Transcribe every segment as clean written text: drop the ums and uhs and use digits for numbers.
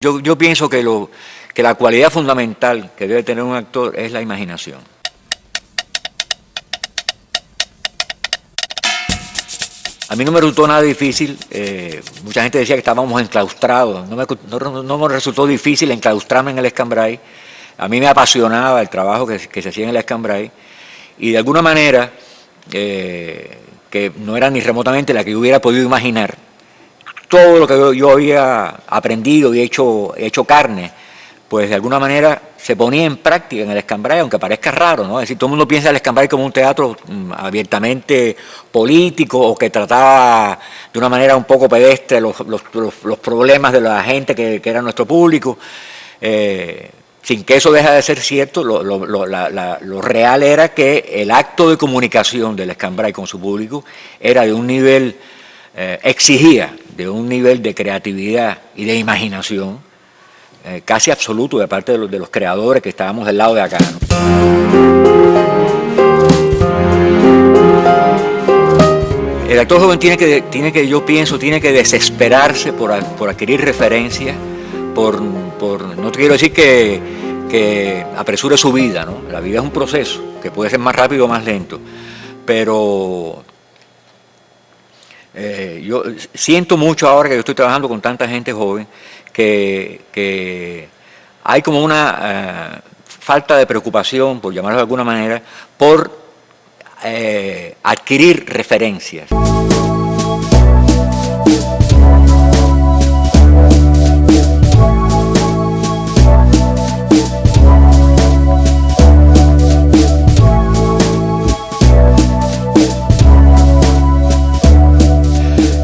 Yo pienso que la cualidad fundamental que debe tener un actor es la imaginación. A mí no me resultó nada difícil, mucha gente decía que estábamos enclaustrados, no me resultó difícil enclaustrarme en el Escambray. A mí me apasionaba el trabajo que se hacía en el Escambray y de alguna manera, que no era ni remotamente la que yo hubiera podido imaginar, todo lo que yo había aprendido y hecho carne, pues de alguna manera se ponía en práctica en el Escambray, aunque parezca raro, ¿no? Es decir, todo el mundo piensa en el Escambray como un teatro abiertamente político o que trataba de una manera un poco pedestre los problemas de la gente que era nuestro público. Sin que eso deje de ser cierto, lo real era que el acto de comunicación del Escambray con su público era de un nivel, exigía de un nivel de creatividad y de imaginación casi absoluto de parte de los creadores que estábamos del lado de acá, ¿no? El actor joven tiene que, yo pienso, tiene que desesperarse por adquirir referencias, no quiero decir que apresure su vida, ¿no? La vida es un proceso que puede ser más rápido o más lento, pero yo siento mucho ahora que yo estoy trabajando con tanta gente joven que hay como una falta de preocupación, por llamarlo de alguna manera, por adquirir referencias.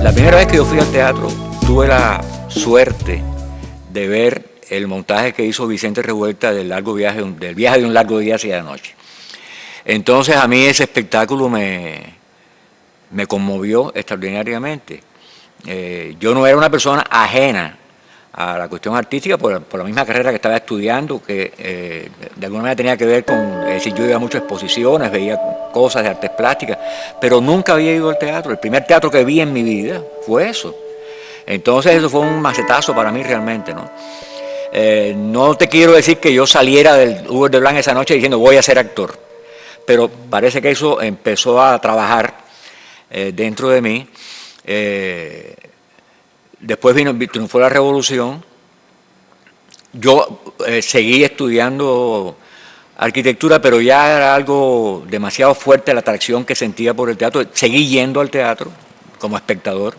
La primera vez que yo fui al teatro tuve la suerte de ver el montaje que hizo Vicente Revuelta del viaje de un largo día hacia la noche. Entonces a mí ese espectáculo me conmovió extraordinariamente. Yo no era una persona ajena a la cuestión artística por la misma carrera que estaba estudiando, que de alguna manera tenía que ver con, es decir, yo iba a muchas exposiciones, veía cosas de artes plásticas, pero nunca había ido al teatro. El primer teatro que vi en mi vida fue eso. Entonces eso fue un macetazo para mí realmente, ¿no? No te quiero decir que yo saliera del Hubert de Blanc esa noche diciendo voy a ser actor, pero parece que eso empezó a trabajar dentro de mí. Después triunfó la Revolución. Yo seguí estudiando arquitectura, pero ya era algo demasiado fuerte la atracción que sentía por el teatro. Seguí yendo al teatro como espectador.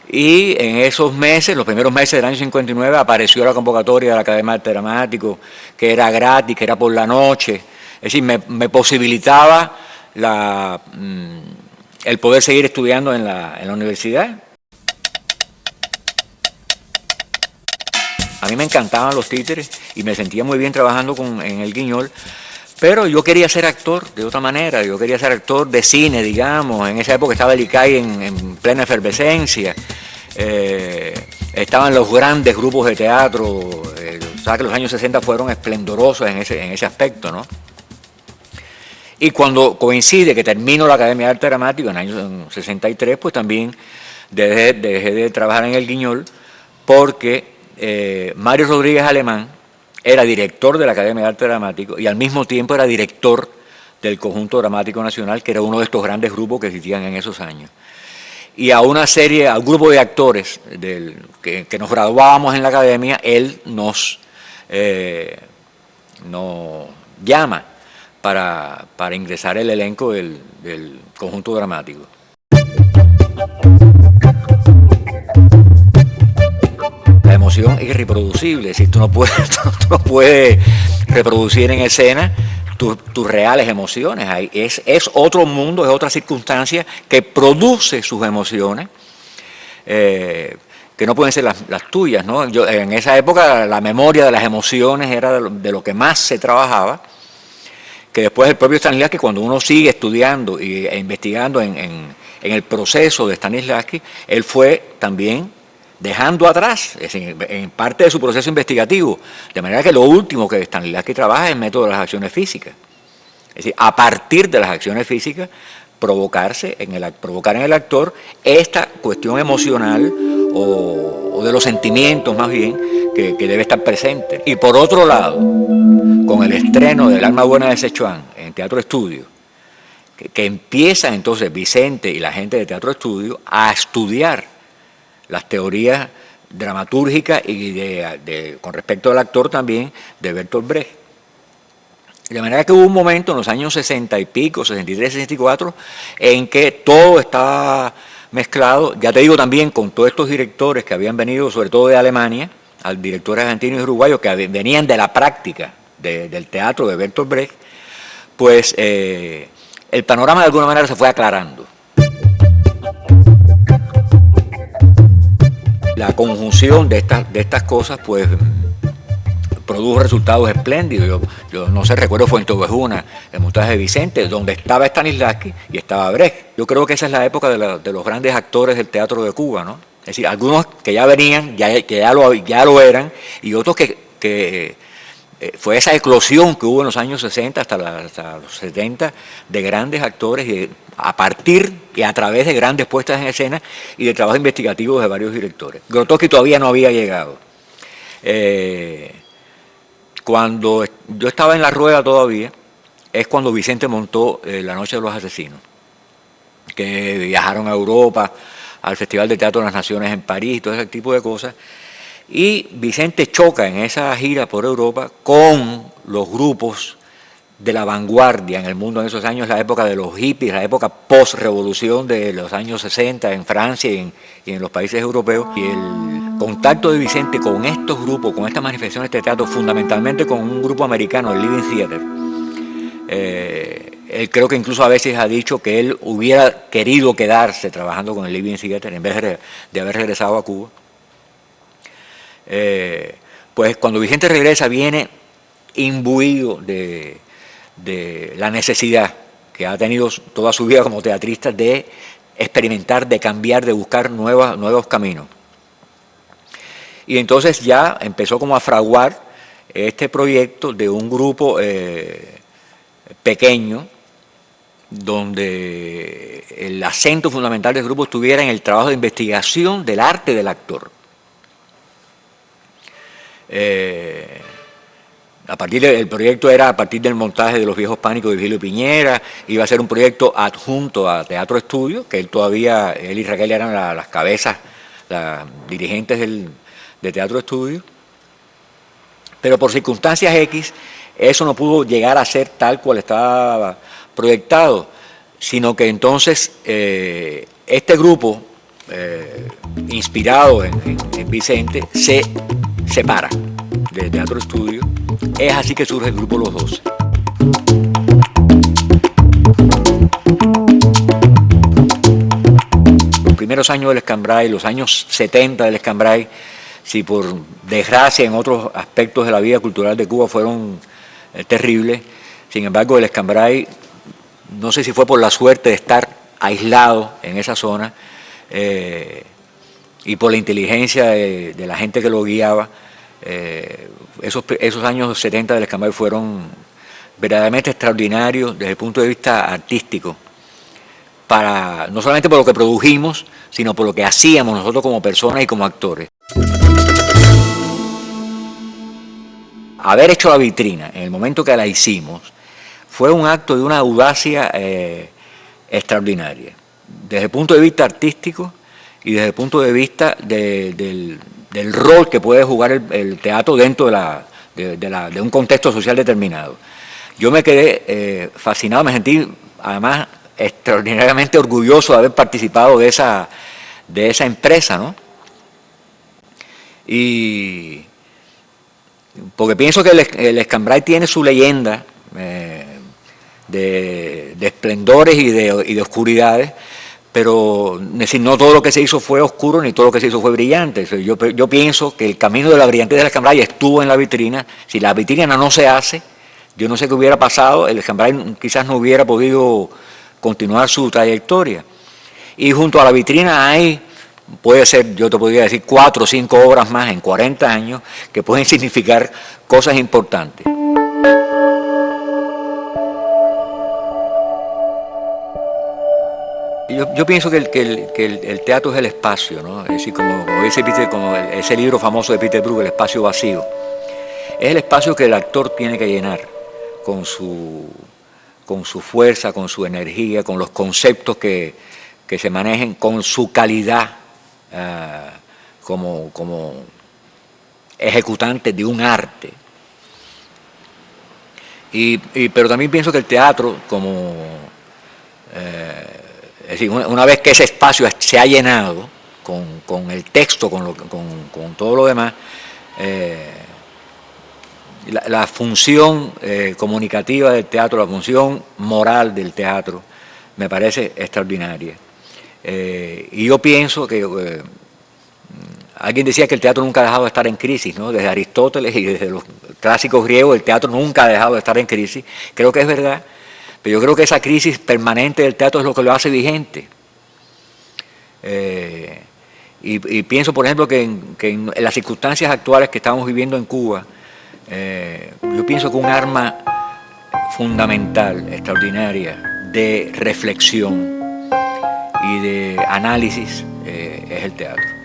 Y en esos meses, los primeros meses del año 59, apareció la convocatoria de la Academia de Arte Dramático, que era gratis, que era por la noche. Es decir, me posibilitaba el poder seguir estudiando en la universidad. A mí me encantaban los títeres y me sentía muy bien trabajando en el Guiñol, pero yo quería ser actor de otra manera, yo quería ser actor de cine, digamos. En esa época estaba el ICAI en plena efervescencia, estaban los grandes grupos de teatro, sabes que los años 60 fueron esplendorosos en ese aspecto, ¿no? Y cuando coincide que termino la Academia de Arte Dramático en el año 63, pues también dejé de trabajar en el Guiñol porque Mario Rodríguez Alemán era director de la Academia de Arte Dramático y al mismo tiempo era director del Conjunto Dramático Nacional, que era uno de estos grandes grupos que existían en esos años. Y a un grupo de actores que nos graduábamos en la academia, él nos llama para ingresar el elenco del Conjunto Dramático. imposible. Si tú no puedes, tú no puedes reproducir en escena tus reales emociones. Es otro mundo, es otra circunstancia que produce sus emociones, que no pueden ser las tuyas, ¿no? En esa época la memoria de las emociones era de lo que más se trabajaba, que después el propio Stanislavski, cuando uno sigue estudiando e investigando en el proceso de Stanislavski, él fue también dejando atrás, es decir, en parte de su proceso investigativo, de manera que lo último que Stanislavski trabaja es el método de las acciones físicas. Es decir, a partir de las acciones físicas, provocar en el actor esta cuestión emocional o de los sentimientos más bien que debe estar presente. Y por otro lado, con el estreno del Alma Buena de Sichuan en Teatro Estudio, que empiezan entonces Vicente y la gente de Teatro Estudio a estudiar las teorías dramatúrgicas y con respecto al actor también de Bertolt Brecht. De manera que hubo un momento en los años 60 y pico, 63, 64, en que todo estaba mezclado, ya te digo también con todos estos directores que habían venido sobre todo de Alemania, al directores argentinos y uruguayos que venían de la práctica del teatro de Bertolt Brecht, pues el panorama de alguna manera se fue aclarando. La conjunción de estas cosas pues produjo resultados espléndidos. Yo no sé, recuerdo Fuenteovejuna, el montaje de Vicente, donde estaba Stanislavski y estaba Brecht. Yo creo que esa es la época de los grandes actores del teatro de Cuba, ¿no? Es decir, algunos que ya venían, que ya lo eran, y otros que fue esa eclosión que hubo en los años 60 hasta los 70 de grandes actores y a partir y a través de grandes puestas en escena y de trabajos investigativos de varios directores. Grotowski todavía no había llegado. Cuando yo estaba en la rueda todavía, es cuando Vicente montó La Noche de los Asesinos, que viajaron a Europa, al Festival de Teatro de las Naciones en París, todo ese tipo de cosas. Y Vicente choca en esa gira por Europa con los grupos de la vanguardia en el mundo en esos años, la época de los hippies, la época post-revolución de los años 60 en Francia y en los países europeos. Y el contacto de Vicente con estos grupos, con estas manifestaciones de teatro, fundamentalmente con un grupo americano, el Living Theater, él creo que incluso a veces ha dicho que él hubiera querido quedarse trabajando con el Living Theater en vez de haber regresado a Cuba. Pues cuando Vicente regresa viene imbuido de la necesidad que ha tenido toda su vida como teatrista de experimentar, de cambiar, de buscar nuevos caminos. Y entonces ya empezó como a fraguar este proyecto de un grupo pequeño, donde el acento fundamental del grupo estuviera en el trabajo de investigación del arte del actor. El proyecto era a partir del montaje de Los Viejos Pánicos de Virgilio Piñera, iba a ser un proyecto adjunto a Teatro Estudio, que él y Raquel eran las cabezas, las dirigentes de Teatro Estudio, pero por circunstancias X, eso no pudo llegar a ser tal cual estaba proyectado, sino que entonces este grupo, inspirado en Vicente, se separa de Teatro Estudio. Es así que surge el grupo Los 12. Los primeros años del Escambray, los años 70 del Escambray, si por desgracia en otros aspectos de la vida cultural de Cuba fueron terribles, sin embargo el Escambray, no sé si fue por la suerte de estar aislado en esa zona y por la inteligencia de la gente que lo guiaba, esos años 70 del Escambray fueron verdaderamente extraordinarios desde el punto de vista artístico, no solamente por lo que produjimos, sino por lo que hacíamos nosotros como personas y como actores. Haber hecho la vitrina en el momento que la hicimos fue un acto de una audacia extraordinaria, desde el punto de vista artístico y desde el punto de vista del rol que puede jugar el teatro dentro de un contexto social determinado. Yo me quedé fascinado, me sentí además extraordinariamente orgulloso de haber participado de esa empresa, ¿no? Y porque pienso que el Escambray tiene su leyenda de esplendores y de oscuridades, pero no todo lo que se hizo fue oscuro ni todo lo que se hizo fue brillante. Yo pienso que el camino de la brillantez del Escambray estuvo en la vitrina. Si la vitrina no se hace, yo no sé qué hubiera pasado, el Escambray quizás no hubiera podido continuar su trayectoria. Y junto a la vitrina hay, puede ser, yo te podría decir, 4 o 5 obras más en 40 años que pueden significar cosas importantes. Yo pienso que el teatro es el espacio, ¿no? Es decir, como dice Peter, como ese libro famoso de Peter Brook, El espacio vacío. Es el espacio que el actor tiene que llenar con su fuerza, con su energía, con los conceptos que se manejen, con su calidad como ejecutante de un arte. Pero también pienso que el teatro, es decir, una vez que ese espacio se ha llenado con el texto, con todo lo demás, la función comunicativa del teatro, la función moral del teatro, me parece extraordinaria. Y yo pienso que alguien decía que el teatro nunca ha dejado de estar en crisis, ¿no? Desde Aristóteles y desde los clásicos griegos, el teatro nunca ha dejado de estar en crisis. Creo que es verdad, pero yo creo que esa crisis permanente del teatro es lo que lo hace vigente. Y pienso, por ejemplo, que en las circunstancias actuales que estamos viviendo en Cuba, yo pienso que un arma fundamental, extraordinaria, de reflexión y de análisis es el teatro.